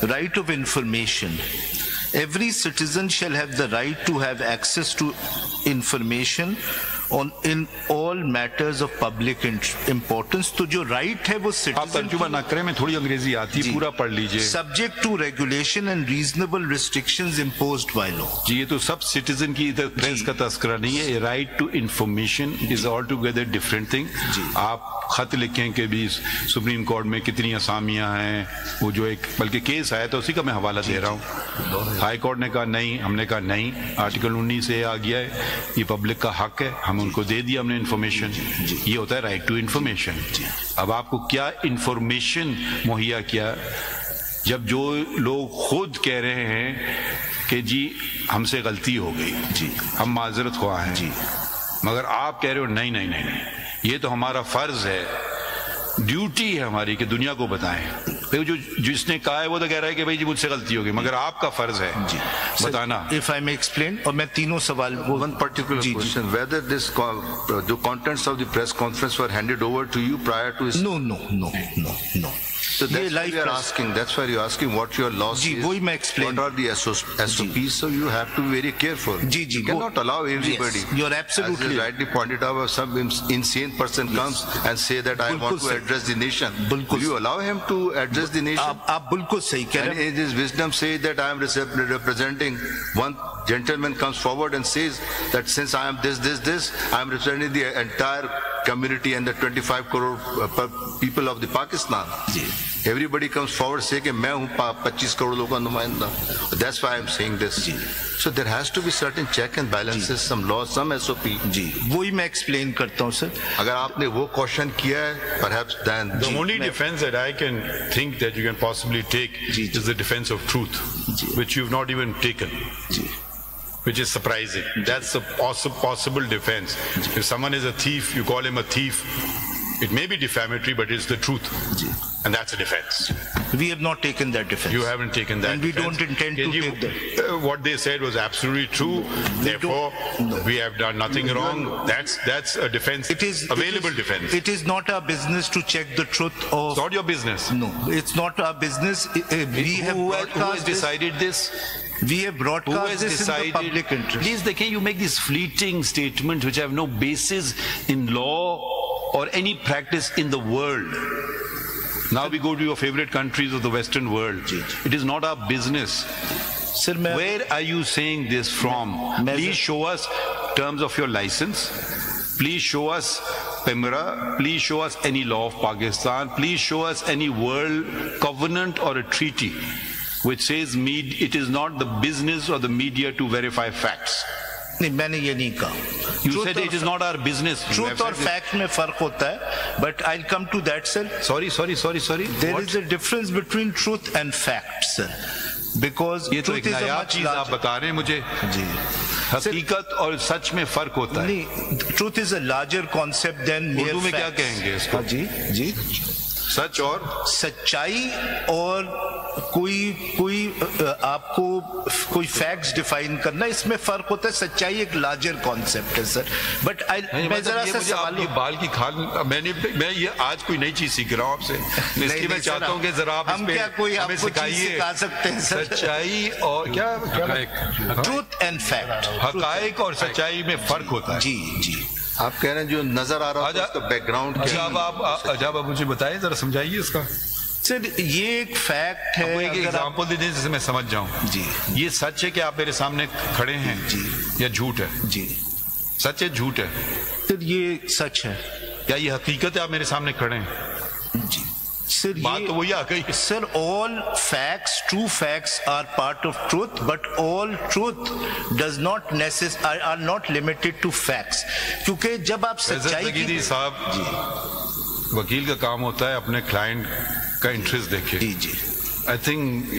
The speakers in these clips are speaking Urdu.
right of information. Every citizen shall have the right to have access to information in all matters of public importance. تو جو right ہے وہ آپ citizen ترجمہ نہ کریں, میں تھوڑی انگریزی آتی ہے, پورا پڑھ لیجئے. subject to regulation and reasonable restrictions imposed by law. جی یہ تو سب سٹیزن کی پریس کا تذکرہ نہیں ہے. Right to information is all together different thing. آپ خط لکھیں کہ بھی سپریم کورٹ میں کتنی اسامیاں ہیں, وہ جو ایک بلکہ کیس آیا تھا اسی کا میں حوالہ دے رہا ہوں. ہائی کورٹ نے کہا نہیں, ہم نے کہا نہیں, آرٹیکل 19 سے آ گیا ہے, یہ پبلک کا حق ہے, ہم ان کو دے دیا ہم نے انفارمیشن. یہ ہوتا ہے رائٹ ٹو انفارمیشن. اب آپ کو کیا انفارمیشن مہیا کیا جب جو لوگ خود کہہ رہے ہیں کہ جی ہم سے غلطی ہو گئی, جی ہم معذرت خواہ ہیں, جی مگر آپ کہہ رہے ہو نہیں نہیں نہیں, یہ تو ہمارا فرض ہے, ڈیوٹی ہے ہماری کہ دنیا کو بتائیں. جو جس نے کہا ہے وہ تو کہہ رہا ہے کہ بھائی جی مجھ سے غلطی ہوگی, مگر آپ کا فرض ہے بتانا. If I may explain, اور میں تینوں سوال one particular question, whether this the contents of the press conference were handed over to you prior to his... No. So that's why you are asking, that's why you are asking what your laws G is, وہی میں explain. what are the SOPs, so you have to be very careful. G You cannot allow everybody. Yes, you are absolutely as you rightly pointed out, some insane person comes and say that I want to address the nation. Will you allow him to address the nation? آپ بالکل صحیح کہہ رہے And ہیں. in his wisdom say that I am representing, one gentleman comes forward and says that since I am this, I am representing the entire community and the 25 crore people of the Pakistan. Everybody comes forward say کہ میں ہوں 25 کروڑ لوگوں کا نمائندہ. That's why I am saying this. So there has to be certain check and balances, some laws, some SOP. جی وہی میں ایکسپلین کرتا ہوں سر. اگر آپ نے وہ کوشچن کیا ہے, perhaps then the only defense that I can think that you can possibly take is the defense of truth, which you've not even taken, which is surprising. That's a possible defense. If someone is a thief, you call him a thief. It may be defamatory, but it's the truth. And that's a defense. We have not taken that defense. You haven't taken that and we defense. don't intend to take that. What they said was absolutely true. Therefore, we have done nothing wrong. That's a defense. It is available defense. It is not our business to check the truth of... It's not your business. No, it's not our business. Who has decided this? We have broadcast this in the public interest. Please, can you make these fleeting statements which have no basis in law or any practice in the world? Now we go to your favorite countries of the Western world. It is not our business. Sir, where are you saying this from? Please show us terms of your license. Please show us PIMRA. Please show us any law of Pakistan. Please show us any world covenant or a treaty which says it is not the business of the media to verify facts. نہیں میں نے یہ نہیں کہا. You said it is not our business. Truth اور fact میں فرق ہوتا ہے. But I'll come to that, sir. Sorry. There is a difference between truth and fact, sir. Because یہ تو ایک نیا چیز آپ بتا رہے ہیں مجھے. جی حقیقت اور سچ میں فرق ہوتا ہے. نہیں, truth is a larger concept than mere facts. Urdu میں کیا کہیں گے اس کو؟ جی سچ اور سچائی اور کوئی آپ کو کوئی فیکٹس ڈیفائن کرنا, اس میں فرق ہوتا ہے. سچائی ایک لارجر کانسیپٹ ہے سر. بٹ میں ذرا سا سوال, بال کی کھال, میں یہ آج کوئی نئی چیز سیکھ رہا ہوں آپ سے, اس لیے میں چاہتا ہوں کہ ذرا آپ ہمیں سکھائیے سکھا سکتے ہیں سر. سچائی اور کیا ٹروتھ اینڈ فیکٹ, حقائق اور سچائی میں فرق ہوتا ہے. جی آپ کہہ رہے ہیں جو نظر آ رہا ہے اس کا بیک گراؤنڈ کیا ہے. جب آپ مجھے بتائیں, ذرا سمجھائیے اس کا. سر یہ ایک فیکٹ ہے, ایک ایگزامپل دے دیں جسے میں سمجھ جاؤں. جی یہ سچ ہے کہ آپ میرے سامنے کھڑے ہیں, جی یا جھوٹ ہے؟ جی سچ ہے جھوٹ ہے؟ سر یہ سچ ہے. کیا یہ حقیقت ہے آپ میرے سامنے کھڑے ہیں؟ جی سر بات تو وہی آ گئی. سر all facts, true facts are part of truth, but all truth does not are not limited to facts. کیونکہ جب آپ سچائی کی صاحب وکیل کا کام ہوتا ہے اپنے کلائنٹ کا انٹرسٹ دیکھے. جی I think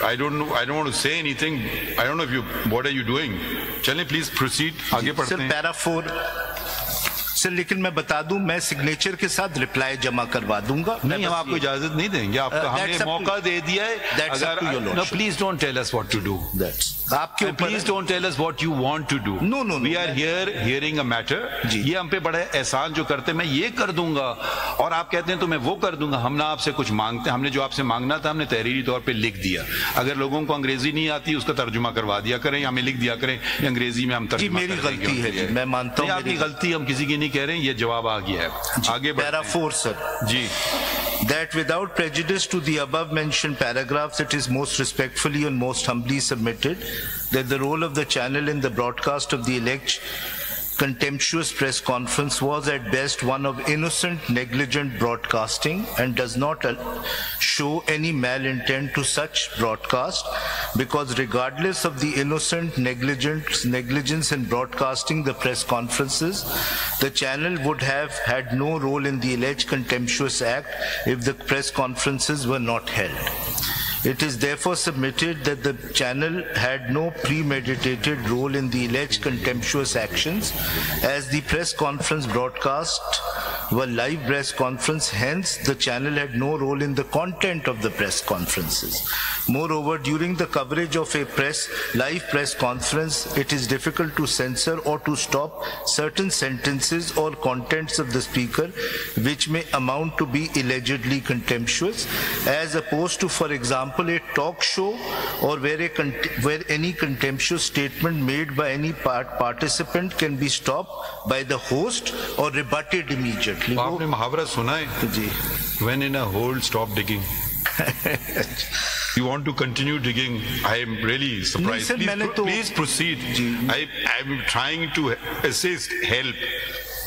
I don't want to say anything. I don't know what are you doing. چلیں please proceed, آگے پڑھتے ہیں. سر پیرا 4 سر, لیکن میں بتا دوں میں سگنیچر کے ساتھ ریپلائی جمع کروا دوں گا. نہیں, ہم آپ کو اجازت نہیں دیں گے. آپ کو ہم نے موقع دے دیا ہے. اگر please don't tell us what to do. آپ کے اوپر. Please don't tell us what you want to do. No. We are here hearing a matter. یہ ہم پہ بڑے احسان جو کرتے میں یہ کر دوں گا اور آپ کہتے ہیں تو میں وہ کر دوں گا. ہم نہ آپ سے کچھ مانگتے ہیں, ہم نے جو آپ سے مانگنا تھا ہم نے تحریری طور پہ لکھ دیا. اگر لوگوں کو انگریزی نہیں آتی اس کا ترجمہ کروا دیا کریں یا ہمیں لکھ دیا کریں انگریزی میں ہم ترجمہ. میری غلطی ہے, میں مانتا ہوں آپ کی غلطی, ہم کسی کی نہیں کہہ رہے ہیں, یہ جواب آ گیا ہے. آگے پیرا 4 سر. جی. That without prejudice to the above mentioned paragraphs, it is most respectfully and most humbly submitted that the role of the channel in the broadcast of the alleged contemptuous press conference was at best one of innocent, negligent broadcasting and does not show any malintent to such broadcast, because regardless of the innocent negligence in broadcasting the press conferences, the channel would have had no role in the alleged contemptuous act if the press conferences were not held. It is therefore submitted that the channel had no premeditated role in the alleged contemptuous actions, as the press conference broadcast were live press conference, hence the channel had no role in the content of the press conferences. Moreover, during the coverage of a live press conference, it is difficult to censor or to stop certain sentences or contents of the speaker which may amount to be allegedly contemptuous, as opposed to, for example, a talk show or where any contemptuous statement made by any participant can be stopped by the host or rebutted immediately. آپ نے محاورہ سنا ہے جی, when in a hole stop digging. You want to continue digging? I am really surprised. Please proceed. I am trying to assist, help,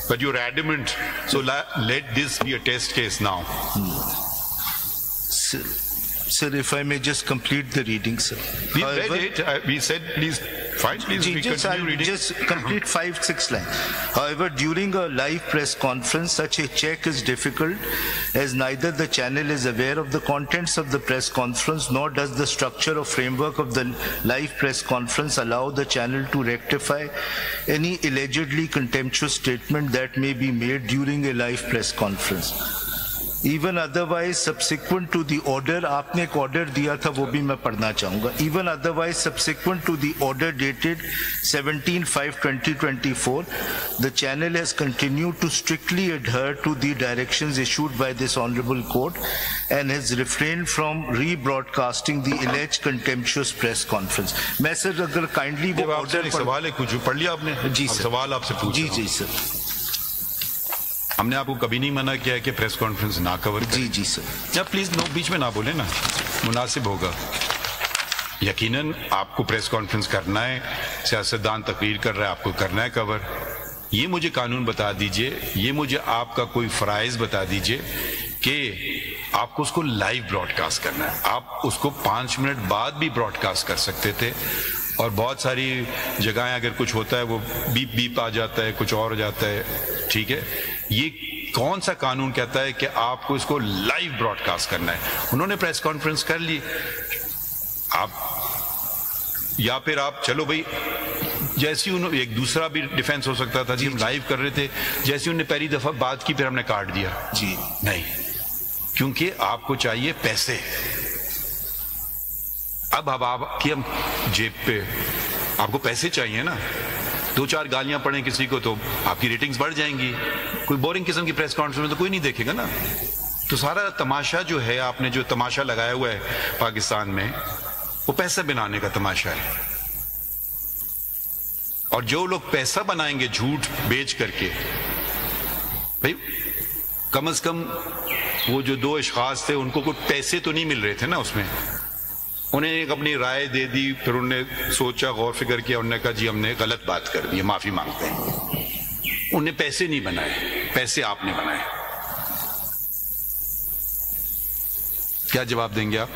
but you're adamant. So let this be a test case now. Sir, if I may just complete the reading, sir. We read it. We said, please, fine, please continue reading. Just complete 5-6 lines. However, during a live press conference, such a check is difficult, as neither the channel is aware of the contents of the press conference, nor does the structure or framework of the live press conference allow the channel to rectify any allegedly contemptuous statement that may be made during a live press conference. Even otherwise, subsequent to the order, آپ نے ایک order دیا تھا وہ بھی میں پڑھنا چاہوں گا. Even otherwise, subsequent to the order dated 17/5/2024, the channel has continued to strictly adhere to the directions issued by this honorable court and has refrained from rebroadcasting the alleged contemptuous press conference. میں سر اگر kindly وہ order سوال ہے کچھ پڑھ لیا آپ نے؟ جی سر, سوال آپ سے پوچھا. جی سر. ہم نے آپ کو کبھی نہیں منع کیا ہے کہ پریس کانفرنس نہ کور کریں. جی سر. یا پلیز بیچ میں نہ بولیں نا, مناسب ہوگا. یقیناً آپ کو پریس کانفرنس کرنا ہے, سیاستدان تقریر کر رہا ہے, آپ کو کرنا ہے کور. یہ مجھے قانون بتا دیجئے, یہ مجھے آپ کا کوئی فرائض بتا دیجئے کہ آپ کو اس کو لائیو براڈ کاسٹ کرنا ہے. آپ اس کو 5 منٹ بعد بھی براڈ کاسٹ کر سکتے تھے, اور بہت ساری جگہیں اگر کچھ ہوتا ہے وہ بیپ بیپ آ جاتا ہے, کچھ اور ہو جاتا ہے. ٹھیک ہے, یہ کون سا قانون کہتا ہے کہ آپ کو اس کو لائیو براڈ کاسٹ کرنا ہے؟ انہوں نے پریس کانفرنس کر لی, آپ یا پھر آپ چلو بھائی جیسی انہوں ایک دوسرا بھی ڈیفینس ہو سکتا تھا, جی ہم لائیو کر رہے تھے, جیسی انہوں نے پہلی دفعہ بات کی پھر ہم نے کاٹ دیا. جی نہیں, کیونکہ آپ کو چاہیے پیسے. اب آپ کی ہم جیب پہ آپ کو پیسے چاہیے نا, 2-4 گالیاں پڑھیں کسی کو تو آپ کی ریٹنگز بڑھ جائیں گی. کوئی بورنگ قسم کی پریس کانفرنس میں تو کوئی نہیں دیکھے گا نا. تو سارا تماشا جو ہے, آپ نے جو تماشا لگایا ہوا ہے پاکستان میں, وہ پیسہ بنانے کا تماشا ہے. اور جو لوگ پیسہ بنائیں گے جھوٹ بیچ کر کے, بھائی کم از کم وہ جو 2 اشخاص تھے ان کو کوئی پیسے تو نہیں مل رہے تھے نا اس میں. انہیں ایک اپنی رائے دے دی, پھر انہوں نے سوچا, غور فکر کیا, انہوں نے کہا جی ہم نے غلط بات کر دی, معافی مانگتے ہیں. انہیں پیسے نہیں بنائے, پیسے آپ نے بنائے. کیا جواب دیں گے آپ؟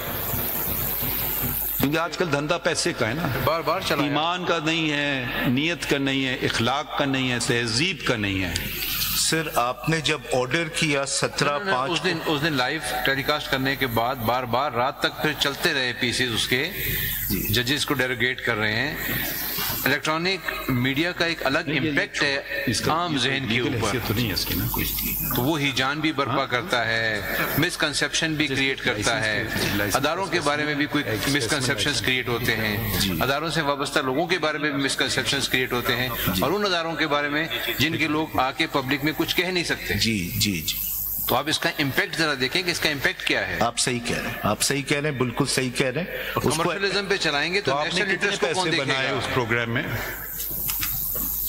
کیونکہ آج کل دھندا پیسے کا ہے نا, بار بار چلا, ایمان کا نہیں ہے, نیت کا نہیں ہے, اخلاق کا نہیں ہے, تہذیب کا نہیں ہے. سر آپ نے جب آرڈر کیا 17/5 اس دن لائیو ٹیلی کاسٹ کرنے کے بعد بار بار رات تک پھر چلتے رہے پیسز اس کے, ججز کو ڈیروگیٹ کر رہے ہیں. الیکٹرانک میڈیا کا ایک الگ امپیکٹ ہے عام ذہن کے اوپر، تو نہیں ہے اس کی نا کوئی، تو وہ ہیجان بھی برپا کرتا ہے، مس کنسیپشن بھی کریٹ کرتا ہے، اداروں کے بارے میں بھی کوئی مس کنسیپشنز کریٹ ہوتے ہیں، اداروں سے وابستہ لوگوں کے بارے میں بھی مس کنسیپشنز کریٹ ہوتے ہیں، اور ان اداروں کے بارے میں جن کے لوگ آ کے پبلک میں کچھ کہہ نہیں سکتے۔ جی جی جی، تو آپ اس کا امپیکٹ ذرا دیکھیں کہ اس کا امپیکٹ کیا ہے۔ آپ صحیح کہہ رہے ہیں، آپ صحیح کہہ رہے ہیں، بالکل صحیح کہہ رہے ہیں۔ اس کو کمرشلزم پہ چلائیں گے تو آپ نے نیشنل کتنے انٹرسٹ کو کون پیسے دیکھے بنائے گا؟ اس پروگرام میں،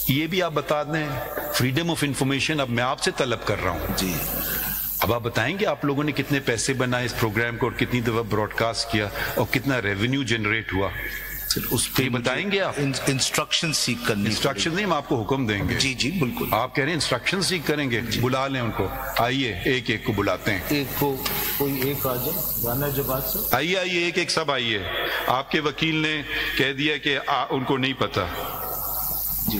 یہ بھی آپ بتا دیں۔ فریڈم آف انفارمیشن اب میں آپ سے طلب کر رہا ہوں، جی اب آپ بتائیں گے آپ لوگوں نے کتنے پیسے بنائے اس پروگرام کو، اور کتنی دفعہ براڈ کاسٹ کیا، اور کتنا ریونیو جنریٹ ہوا، اس پہ بتائیں گے آپ؟ انسٹرکشن سیکھ کرنی، انسٹرکشن نہیں، ہم آپ کو حکم دیں گے۔ جی جی بالکل، آپ کہہ رہے ہیں انسٹرکشن سیکھ کریں گے، بلا لیں ان کو، آئیے ایک ایک کو بلاتے ہیں، ایک کو کوئی ایک آ جائے، رانا جواد سے آئیے آئیے ایک ایک سب آئیے۔ آپ کے وکیل نے کہہ دیا کہ ان کو نہیں پتا۔ جی